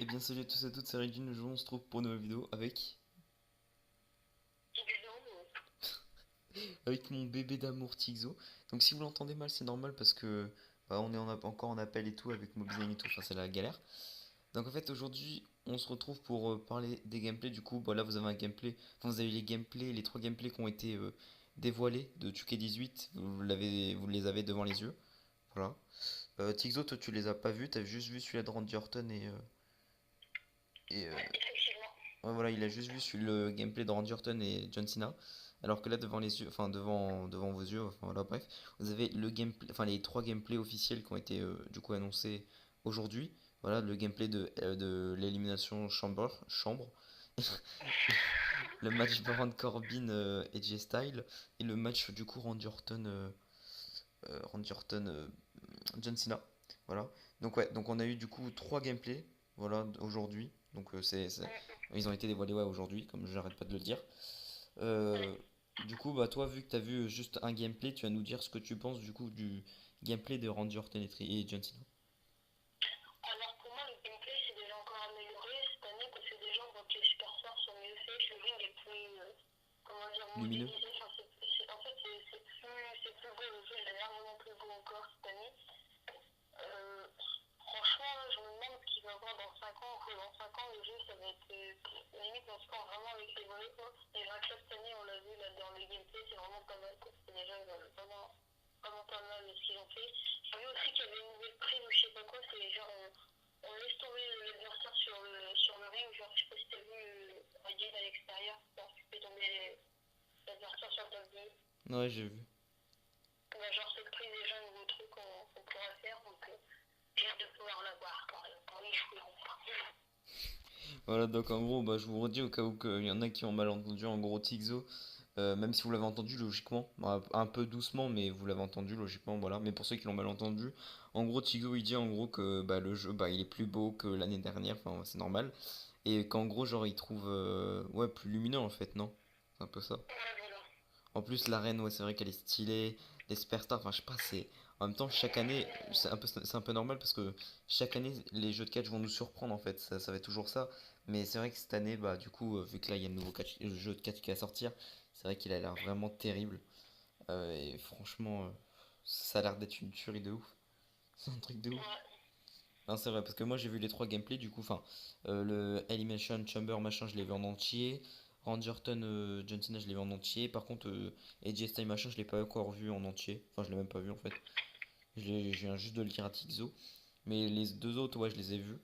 Eh bien salut à tous et à toutes, c'est Regine, aujourd'hui on se trouve pour une nouvelle vidéo avec mon bébé d'amour Tigzo. Donc si vous l'entendez mal c'est normal parce que on est encore en appel et tout avec Mobizen et tout, enfin c'est la galère. Donc en fait aujourd'hui on se retrouve pour parler des gameplays. Du coup là vous avez un gameplay, enfin vous avez les gameplays, les trois gameplays qui ont été dévoilés de 2K18, vous les avez devant les yeux. Voilà. Tigzo, toi tu les as pas vus, t'as juste vu celui-là de Randy Orton et Ouais, effectivement. ouais, voilà, il a juste vu sur le gameplay de Randy Orton et John Cena. Alors que là, devant les yeux, enfin devant vos yeux, enfin voilà, bref, vous avez le gameplay, enfin les trois gameplays officiels qui ont été du coup annoncés aujourd'hui. Voilà, le gameplay de l'élimination chambre, le match Baron Corbin et J Style, et le match du coup Randy Orton John Cena. Voilà. Donc ouais, donc on a eu du coup trois gameplays, voilà, aujourd'hui. Donc ils ont été dévoilés ouais, aujourd'hui, comme j'arrête pas de le dire. Euh, du coup, bah toi, vu que t'as vu juste un gameplay, tu vas nous dire ce que tu penses du coup du gameplay de Randy Orton et John Cena. Alors pour moi, le gameplay s'est déjà encore amélioré cette année parce que déjà on voit que les superstars sont mieux faits, que le ring est plus, comment dire, Lumineux. modélisé. Enfin, en fait, c'est plus beau, le jeu il est largement plus beau encore cette année. Euh, Franchement, là, je me demande ce qu'il va y avoir dans 5 ans. Dans 5 ans, le jeu ça va être limite on se sent vraiment avec les volets quoi. Et là, cette année, on l'a vu là, dans le gameplay, c'est vraiment pas mal quoi. C'est déjà vraiment, vraiment pas mal ce qu'ils ont fait. J'ai vu aussi qu'il y avait une nouvelle prime ou je sais pas quoi, c'est genre on laisse tomber l'adversaire sur le ring, genre je sais pas si t'as vu Ryan à l'extérieur, genre tu fais tomber l'adversaire sur le dos. Ouais, j'ai vu. Bah, genre c'est pris déjà un nouveau truc qu'on pourra faire, donc j'ai hâte de pouvoir l'avoir quand les joueurs vont partir. Voilà, donc en gros, bah, je vous redis au cas où il y en a qui ont mal entendu, en gros, Tigzo, même si vous l'avez entendu logiquement, bah, un peu doucement, mais vous l'avez entendu logiquement, voilà. Mais pour ceux qui l'ont mal entendu, en gros, Tigzo il dit en gros que bah, le jeu bah, il est plus beau que l'année dernière, enfin c'est normal. Et qu'en gros, genre, il trouve ouais, plus lumineux en fait, non? C'est un peu ça. Ouais, voilà. En plus, l'arène, ouais, c'est vrai qu'elle est stylée. Les superstars, enfin, je sais pas, c'est. En même temps, chaque année, c'est un peu normal parce que chaque année, les jeux de catch vont nous surprendre en fait. Ça va être toujours ça. Mais c'est vrai que cette année, bah, du coup, vu que là, il y a le nouveau le jeu de catch qui va sortir, c'est vrai qu'il a l'air vraiment terrible. Et franchement, ça a l'air d'être une tuerie de ouf. C'est un truc de ouf. Ouais. Non, c'est vrai, parce que moi j'ai vu les trois gameplays, du coup, enfin, le Elimination Chamber machin, je l'ai vu en entier. Randy Orton, John Cena, je l'ai vu en entier. Par contre, AJ Styles machin, je l'ai pas encore vu en entier. Enfin, je l'ai même pas vu en fait. Je viens juste de le dire à Tixo. Mais les deux autres, ouais, je les ai vus.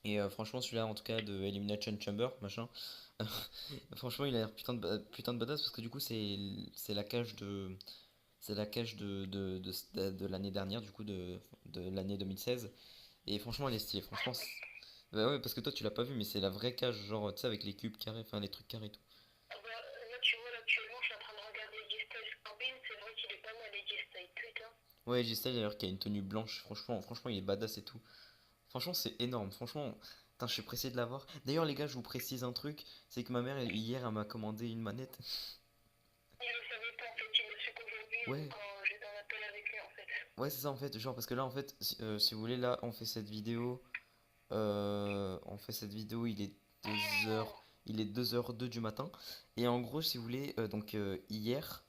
Et franchement, celui-là, en tout cas, de Elimination Chamber machin, franchement, il a l'air putain de badass parce que du coup, c'est la cage de. C'est la cage de l'année dernière, du coup, de l'année 2016. Et franchement, elle est stylée. Franchement, bah ouais, parce que toi, tu l'as pas vu, mais c'est la vraie cage, genre, tu sais, avec les cubes carrés, enfin, les trucs carrés et tout. Ah bah, là, tu vois, là, actuellement, je suis en train de regarder J-Style Scorpion, c'est vrai qu'il est pas mal, les J-Style, putain. Ouais, j'ai ça d'ailleurs qui a une tenue blanche. Franchement, il est badass et tout. Franchement, c'est énorme. Franchement, putain, je suis pressé de l'avoir. D'ailleurs, les gars, je vous précise un truc, c'est que ma mère, hier, elle m'a commandé une manette. Il le savait pas, en fait, il le su qu'aujourd'hui, Ouais, quand j'étais en appel avec lui, en fait. ouais, c'est ça en fait. Genre, parce que là, en fait, si vous voulez, là, on fait cette vidéo. Il est 2 heures. Il est 2h02 du matin. Et en gros, si vous voulez, donc hier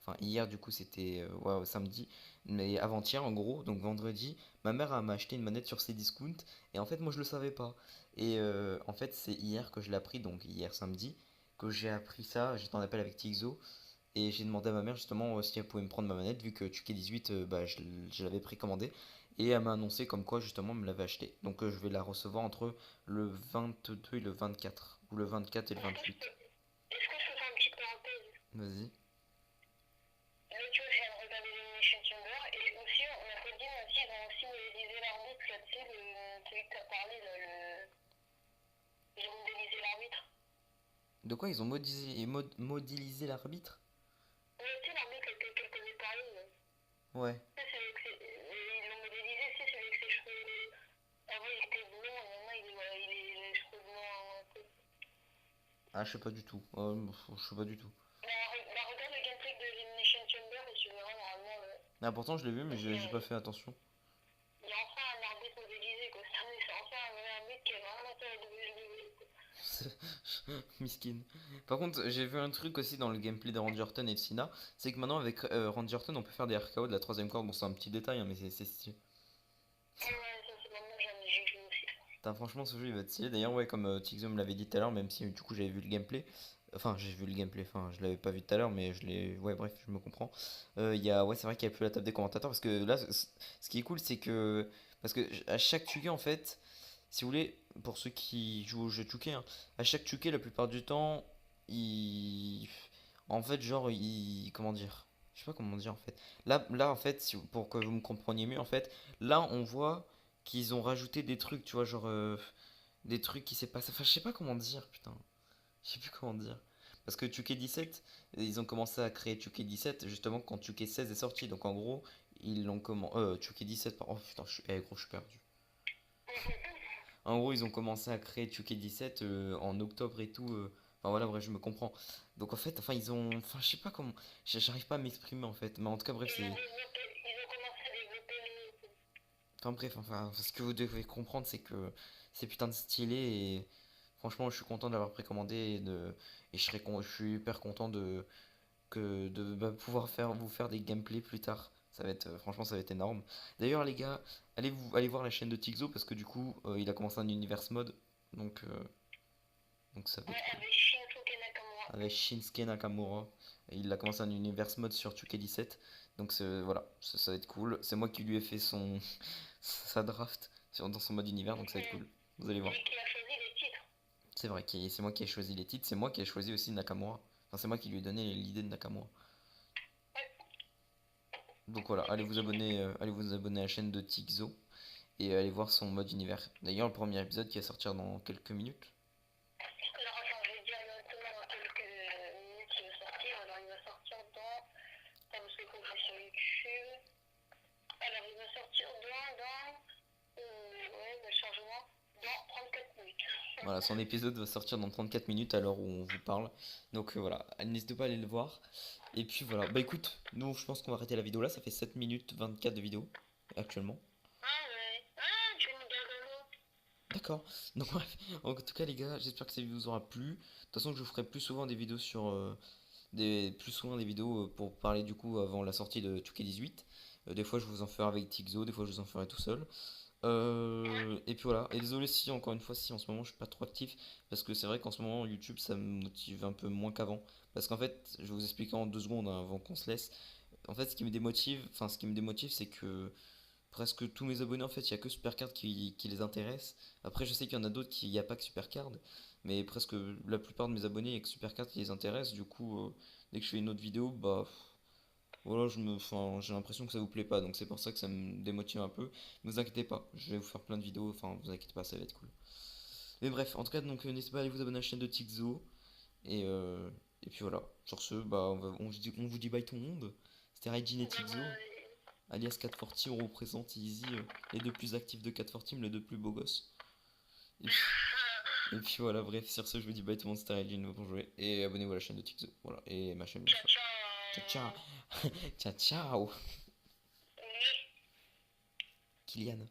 du coup c'était ouais, samedi, mais avant-hier en gros, donc vendredi, ma mère m'a acheté une manette sur ses discounts. Et en fait, moi je le savais pas. Et en fait, c'est hier que je l'ai appris, donc hier samedi, que j'ai appris ça. J'étais en appel avec Tixo. Et j'ai demandé à ma mère justement si elle pouvait me prendre ma manette, vu que TuK18, bah, je l'avais précommandé. Et elle m'a annoncé comme quoi justement elle me l'avait acheté. Donc je vais la recevoir entre le 22 et le 24. Ou le 24 et le Est-ce que je 28. peux, est-ce que je peux faire une petite parenthèse? Vas-y. Là, tu vois, je viens de regarder l'Elimination Chamber, et aussi, on a pas dit, aussi, ils ont aussi modélisé l'arbitre, là, tu sais, celui que t'as parlé, là, ils ont modélisé l'arbitre. De quoi ils ont modélisé l'arbitre? Ouais, tu sais, l'arbitre avec lequel t'avais parlé, là. Ouais. Tu sais, c'est avec ils l'ont modélisé, tu sais, c'est avec ses cheveux. Avant, il était blond, et maintenant, il est les cheveux blancs, un peu. Ah, je sais pas du tout. Je sais pas du tout. Bah, regarde le gameplay de l'Elimination Chamber, et tu verras, normalement, Ah, pourtant je l'ai vu, mais j'ai pas il fait attention. y a enfin un arbitre modélisé, quoi. C'est enfin un vrai arbitre qui est vraiment intéressant Miskin. Par contre, j'ai vu un truc aussi dans le gameplay de Randy Orton et de Cena, c'est que maintenant avec Randy Orton on peut faire des RKO de la troisième corde. Bon, c'est un petit détail, hein, mais c'est stylé. Ouais, ça c'est maintenant j'ai joué aussi. Putain, franchement, ce jeu il va être stylé. D'ailleurs, ouais, comme Tixo me l'avait dit tout à l'heure, même si du coup j'avais vu le gameplay. Enfin, j'ai vu le gameplay, enfin, je l'avais pas vu tout à l'heure, mais je l'ai. Ouais, bref, je me comprends. Ouais, c'est vrai qu'il y a plus la table des commentateurs parce que là, ce qui est cool, c'est que. Parce que à chaque Tuque, en fait, si vous voulez, pour ceux qui jouent au jeu Tuque, hein, à chaque Tuque, la plupart du temps, il. En fait, genre, il. Comment dire? Je sais pas comment dire en fait. Là en fait, pour que vous me compreniez mieux, en fait, là, on voit qu'ils ont rajouté des trucs, tu vois, genre des trucs qui s'est passé. Enfin, je sais pas comment dire, putain. Je sais plus comment dire. Parce que 2K17, ils ont commencé à créer 2K17 justement quand 2K16 est sorti. Donc en gros, ils l'ont comment 2K17 par... Oh putain, gros, je suis perdu. En gros, ils ont commencé à créer 2K17 en octobre et tout. Enfin voilà, bref, je me comprends. Donc en fait, enfin ils ont... Enfin, je sais pas comment... J'arrive pas à m'exprimer en fait. Mais en tout cas, bref, c'est... Ils ont commencé à développer le. Enfin bref, enfin, ce que vous devez comprendre, c'est que c'est putain de stylé et franchement, je suis content de l'avoir précommandé et je suis hyper content de pouvoir vous faire des gameplays plus tard. Ça va être, franchement, ça va être énorme. D'ailleurs, les gars, allez voir la chaîne de Tixo parce que du coup, il a commencé un univers mode, donc, euh, donc ça va Ouais, être cool. avec Shinsuke Nakamura. Avec Shinsuke Nakamura, il a commencé un univers mode sur 2K17, donc voilà, ça va être cool. C'est moi qui lui ai fait sa draft dans son mode univers, donc ça va être cool. Vous allez voir. Et qui a choisi les titres. C'est vrai, c'est moi qui ai choisi les titres, c'est moi qui ai choisi aussi Nakamura. Enfin, c'est moi qui lui ai donné l'idée de Nakamura. Donc voilà, allez vous abonner à la chaîne de Tixo et allez voir son mode univers. D'ailleurs, le premier épisode qui va sortir dans quelques minutes. Alors attends, je vais dire maintenant dans quelques minutes il va sortir. Alors il va sortir dans. Attends, parce que faut que je sur YouTube. Alors il va sortir ouais, le chargement. Dans 34 minutes. Voilà, son épisode va sortir dans 34 minutes à l'heure où on vous parle. Donc voilà, n'hésitez pas à aller le voir. Et puis voilà, bah écoute, nous je pense qu'on va arrêter la vidéo là, ça fait 7 minutes 24 de vidéo actuellement. Ah ouais. Ah, tu me donnes. D'accord. Donc bref, en tout cas les gars, j'espère que ça vous aura plu. De toute façon, je vous ferai plus souvent des vidéos sur plus souvent des vidéos pour parler du coup avant la sortie de 2K18. Des fois je vous en ferai avec Tixo, des fois je vous en ferai tout seul. Et puis voilà. Et désolé si encore une fois si en ce moment je suis pas trop actif parce que c'est vrai qu'en ce moment YouTube ça me motive un peu moins qu'avant. Parce qu'en fait, je vais vous expliquer en 2 secondes hein, avant qu'on se laisse. En fait, ce qui me démotive, c'est que presque tous mes abonnés, en fait, il n'y a que Supercard qui les intéresse. Après, je sais qu'il y en a d'autres qui n'y a pas que Supercard, mais presque la plupart de mes abonnés, il n'y a que Supercard qui les intéresse. Du coup, dès que je fais une autre vidéo, bah voilà, enfin, j'ai l'impression que ça vous plaît pas, donc c'est pour ça que ça me démotive un peu. Ne vous inquiétez pas, je vais vous faire plein de vidéos, enfin, vous inquiétez pas, ça va être cool. Mais bref, en tout cas, donc n'hésitez pas à aller vous abonner à la chaîne de Tixo. Et puis voilà, sur ce, bah, on vous dit bye tout le monde. C'était Raijin et Bye Tixo bye. alias 440, on représente ici les deux plus actifs de 440 Team, les deux plus beaux gosses. Et puis, et puis voilà, bref, sur ce, je vous dis bye tout le monde, c'était Regine pour jouer. Et abonnez-vous à la chaîne de Tixo. Voilà, et ma chaîne bien Ciao, sûr. Ciao, ciao. ciao. Ciao, ciao. Oui. Kylian.